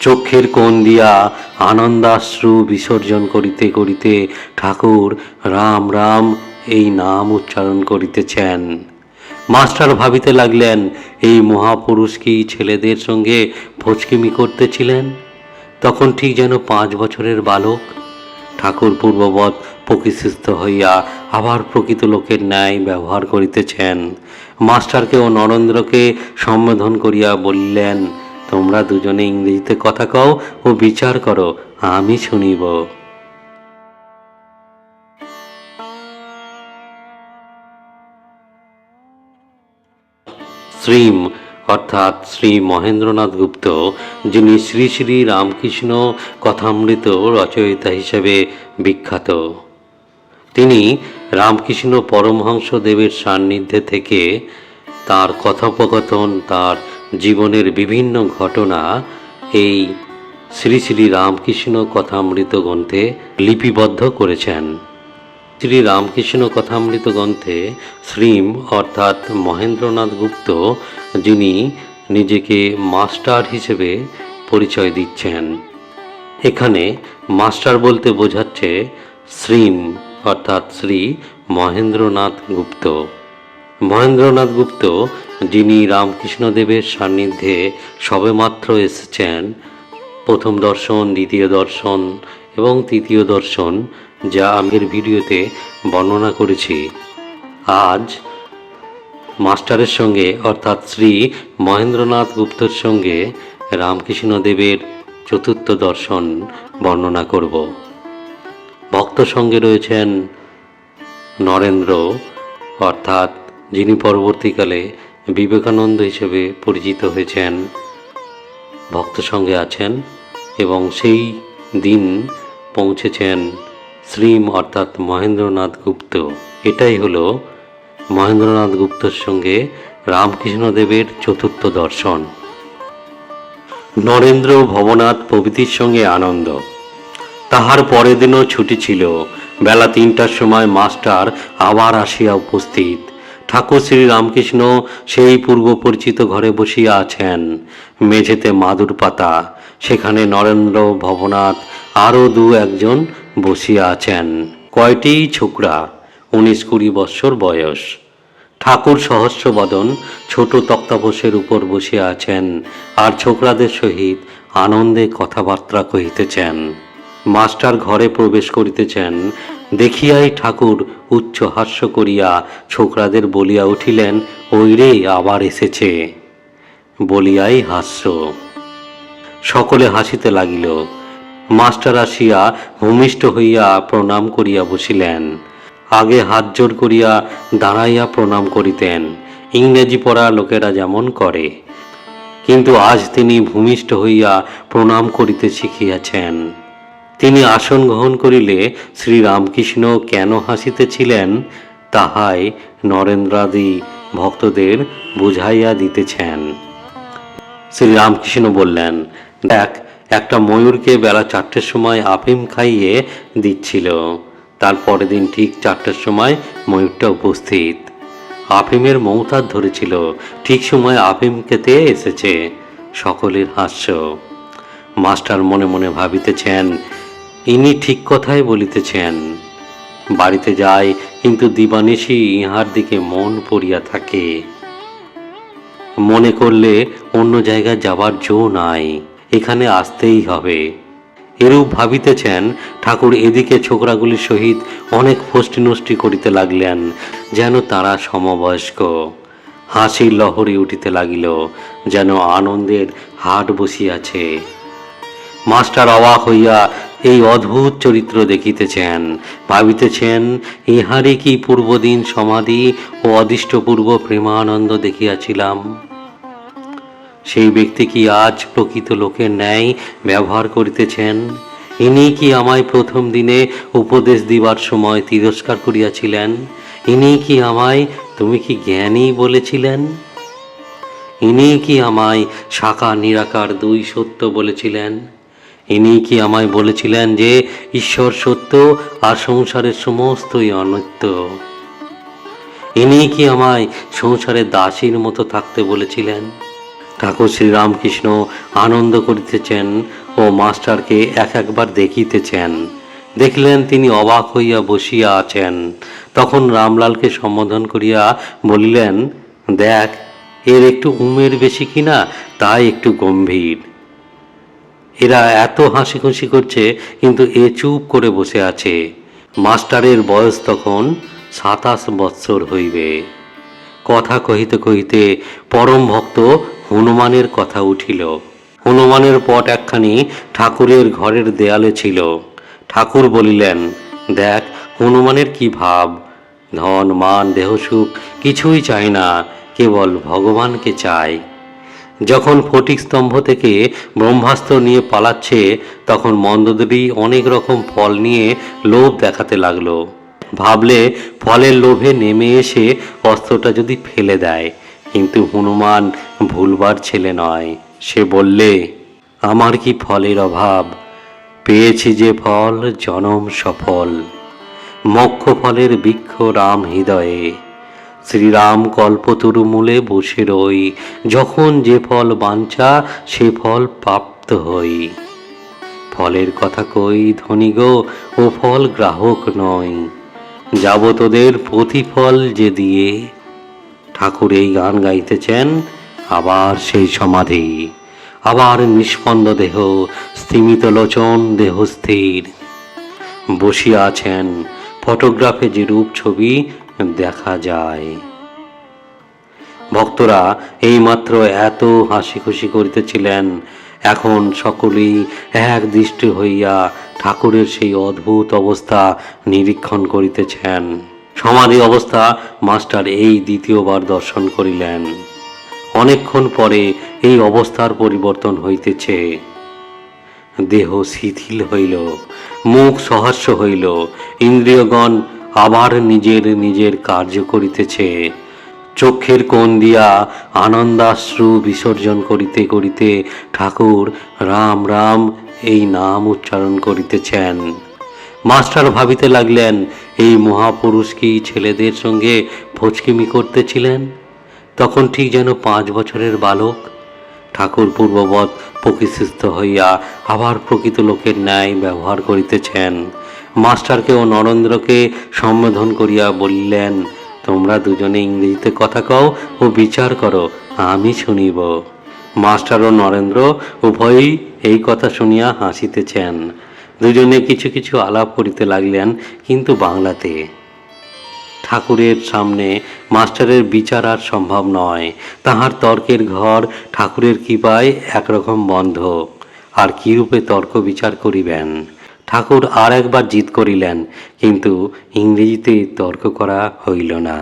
চক্ষের কোণ দিয়া আনন্দাশ্রু বিসর্জন করিতে করিতে ঠাকুর রাম রাম এই নাম উচ্চারণ করিতেছেন। মাস্টার ভাবিতে লাগলেন, এই মহাপুরুষ কি ছেলেদের সঙ্গে ফচকিমি করতেছিলেন? তখন ঠিক যেন 5 বছরের বালক। ঠাকুর পূর্ববৎ প্রকৃতিস্থ হইয়া আবার প্রকৃত লোকের ন্যায় ব্যবহার করিতেছেন। মাস্টারকে ও নরেন্দ্রকে সম্বোধন করিয়া বলিলেন, তোমরা দুজনে ইংরেজিতে কথা কও ও বিচার করো, আমি শুনিব। শ্রীম অর্থাৎ শ্রী মহেন্দ্রনাথ গুপ্ত, যিনি শ্রী শ্রী রামকৃষ্ণ কথামৃত রচয়িতা হিসেবে বিখ্যাত। তিনি রামকৃষ্ণ পরমহংস দেবের সান্নিধ্যে থেকে তার কথোপকথন, তার জীবনের বিভিন্ন ঘটনা এই শ্রী শ্রী রামকৃষ্ণ কথামৃত গ্রন্থে লিপিবদ্ধ করেছেন। শ্রী রামকৃষ্ণ কথামৃত গ্রন্থে শ্রীম অর্থাৎ মহেন্দ্রনাথ গুপ্ত, যিনি নিজেকে মাস্টার হিসেবে পরিচয় দিচ্ছেন। এখানে মাস্টার বলতে বোঝাচ্ছে শ্রীম অর্থাৎ শ্রী মহেন্দ্রনাথ গুপ্ত। মহেন্দ্রনাথ গুপ্ত, যিনি রামকৃষ্ণদেবের সান্নিধ্যে সবেমাত্র এসেছেন, প্রথম দর্শন, দ্বিতীয় দর্শন এবং তৃতীয় দর্শন, যা আগের ভিডিওতে বর্ণনা করেছি। আজ মাস্টারের সঙ্গে অর্থাৎ শ্রী মহেন্দ্রনাথ গুপ্তর সঙ্গে রামকৃষ্ণদেবের চতুর্থ দর্শন বর্ণনা করব। ভক্ত সঙ্গে রয়েছেন নরেন্দ্র, অর্থাৎ যিনি পরবর্তীকালে বিবেকানন্দ হিসেবে পরিচিত হয়েছেন, ভক্ত সঙ্গে আছেন এবং সেই দিন পৌঁছেছেন শ্রীম অর্থাৎ মহেন্দ্রনাথ গুপ্ত। এটাই হলো মহেন্দ্রনাথ গুপ্তর সঙ্গে রামকৃষ্ণদেবের চতুর্থ দর্শন। নরেন্দ্র, ভবনাথ প্রভৃতির সঙ্গে আনন্দ। তাহার পরের দিনও ছুটি ছিল। বেলা 3টার সময় মাস্টার আবার আসিয়া উপস্থিত। ঠাকুর শ্রী রামকৃষ্ণ সেই পূর্ব পরিচিত ঘরে বসিয়া আছেন। মেঝেতে মাদুর পাতা, সেখানে নরেন্দ্র, ভবনাথ আরও 2-1 বসিয়া আছেন। কয়টি ছোকরা, 19-20 বৎসর বয়স। ঠাকুর সহস্রবদন ছোট তক্তাপোষের উপর বসিয়া আছেন আর ছোকরাদের সহিত আনন্দে কথাবার্তা কহিতেছেন। মাস্টার ঘরে প্রবেশ করিতেছেন দেখিয়াই ঠাকুর উচ্চ হাস্য করিয়া ছোকরাদের বলিয়া উঠিলেন, ওই রে আবার এসেছে, বলিয়াই হাস্য। সকলে হাসিতে লাগিল। মাস্টার আসিয়া ভূমিষ্ঠ হইয়া প্রণাম করিয়া বসিলেন। আগে হাত জোর করিয়া দাঁড়াইয়া প্রণাম করিতেন, ইংরেজি পড়া লোকেরা যেমন করে, কিন্তু আজ তিনি ভূমিষ্ঠ হইয়া প্রণাম করিতে শিখিয়াছেন। তিনি আসন গ্রহণ করিলে শ্রী রামকৃষ্ণ কেন হাসিতেছিলেন তাহাই নরেন্দ্রাদি ভক্তদের বুঝাইয়া দিতেছেন। শ্রী রামকৃষ্ণ বললেন, দেখ, একটা ময়ূরকে বেলা 4টের সময় আফিম খাইয়ে দিচ্ছিল। তার পরের দিন ঠিক 4টের সময় ময়ূরটা উপস্থিত। আফিমের মৌতার ধরেছিল, ঠিক সময় আফিম খেতে এসেছে। সকলের হাস্য। মাস্টার মনে মনে ভাবিতেছেন, ইনি ঠিক কথাই বলিতেছেন। বাড়িতে যায়, কিন্তু দিবানিশি ইহার দিকে মন পড়িয়া থাকে। মনে করলে অন্য জায়গায় যাবার জো নাই, এখানে আসতেই হবে। এরূপ ভাবিতেছেন। ঠাকুর এদিকে ছোকরাগুলির সহিত অনেক ফষ্টি নষ্টি করিতে লাগলেন, যেন তারা সমবয়স্ক। হাসির লহরী উঠিতে লাগিল, যেন আনন্দের হাট বসিয়াছে। মাস্টার অবাক হইয়া এই অদ্ভুত চরিত্র দেখিতেছেন। ভাবিতেছেন, ইহারই কি পূর্বদিন সমাধি ও অদৃষ্টপূর্ব প্রেমানন্দ দেখিয়াছিলাম? সেই ব্যক্তি কি আজ প্রকৃত লোকের ন্যায় ব্যবহার করিতেছেন? ইনি কি আমায় প্রথম দিনে উপদেশ দিবার সময় তিরস্কার করিয়াছিলেন? ইনি কি আমায় তুমি কি জ্ঞানী বলেছিলেন? ইনি কি আমায় সাকার নিরাকার 2 সত্য বলেছিলেন? ইনি কি আমায় বলেছিলেন যে ঈশ্বর সত্য আর সংসারের সমস্তই অনিত্য? ইনি কি আমায় সংসারের দাসীর মতো থাকতে বলেছিলেন? ঠাকুর শ্রীরামকৃষ্ণ আনন্দ করিতেছেন ও মাস্টারকে একবার দেখিতেছেন। দেখলেন তিনি অবাক হইয়া বসিয়া আছেন। তখন রামলালকে সম্বোধন করিয়া বলিলেন, দেখ, এর একটু উমের বেশি কিনা, তাই একটু গম্ভীর। এরা এত হাসি খুশি করছে, কিন্তু এ চুপ করে বসে আছে। মাস্টারের বয়স তখন 27 বৎসর হইবে। কথা কহিতে কহিতে পরম ভক্ত হনুমানের কথা উঠিল। হনুমানের পট একখানি ঠাকুরের ঘরের দেয়ালে ছিল। ঠাকুর বলিলেন, দেখ হনুমানের কি ভাব, ধন মান দেহসুখ কিছুই চায় না, কেবল ভগবানকে চায়। যখন ফটিক স্তম্ভ থেকে ব্রহ্মাস্ত্র নিয়ে পালাচ্ছে, তখন মন্দোদরী অনেক রকম ফল নিয়ে লোভ দেখাতে লাগলো। ভাবলে ফলের লোভে নেমে এসে অস্ত্রটা যদি ফেলে দেয়, কিন্তু হনুমান ভুলবার ছেলে নয়। সে বললে, আমার কি ফলের অভাব, পেয়েছি যে ফল জনম সফল। মোক্ষ ফলের বৃক্ষ রাম হৃদয়ে, শ্রীরাম কল্পতরু মূলে বসে রই। যখন যে ফল বাঞ্ছা, সে ফল প্রাপ্ত হই। ফলের কথা কই ধনী গো, ও ফল গ্রাহক নয়, যাব তোদের প্রতিফল যে দিয়ে। ঠাকুর এই গান গাইতেছেন, আবার সেই সমাধি, আবার নিষ্পন্দ দেহ, স্থিমিত লোচন, দেহ স্থির। বসিয়া আছেন, ফটোগ্রাফে যে রূপ ছবি দেখা যায়। ভক্তরা এইমাত্র এত হাসি খুশি করিতেছিলেন, এখন সকলেই এক দৃষ্টি হইয়া ঠাকুরের সেই অদ্ভুত অবস্থা নিরীক্ষণ করিতেছেন। সমাধি অবস্থা মাস্টার এই দ্বিতীয়বার দর্শন করিলেন। অনেকক্ষণ পরে এই অবস্থার পরিবর্তন হইতেছে। দেহ শিথিল হইল, মুখ সহাস্য হইল, ইন্দ্রিয়গণ আবার নিজের নিজের কার্য করিতেছে। চক্ষের কোণ দিয়া আনন্দাশ্রু বিসর্জন করিতে করিতে ঠাকুর রাম রাম এই নাম উচ্চারণ করিতেছেন। মাস্টার ভাবিতে লাগলেন, এই মহাপুরুষ কি ছেলেদের সঙ্গে ফচকিমি করতেছিলেন? তখন ঠিক যেন 5 বছরের বালক। ঠাকুর পূর্ববৎ প্রকৃতিস্থ হইয়া আবার প্রকৃত লোকের ন্যায় ব্যবহার করিতেছেন। মাস্টারকে ও নরেন্দ্রকে সম্বোধন করিয়া বলিলেন, তোমরা দুজনে ইংরেজিতে কথা কও ও বিচার করো, আমি শুনিব। মাস্টার ও নরেন্দ্র উভয়ই এই কথা শুনিয়া হাসিতেছেন। দুজনে কিছু কিছু আলাপ করিতে লাগলেন, কিন্তু বাংলাতে। ঠাকুরের সামনে মাস্টারের বিচার আর সম্ভব নয়। তাহার তর্কের ঘর ঠাকুরের কৃপায় একরকম বন্ধ। আর কিরূপে তর্ক বিচার করিবেন? ঠাকুর আর একবার জিদ করিলেন, কিন্তু ইংরেজিতে তর্ক করা হইল না।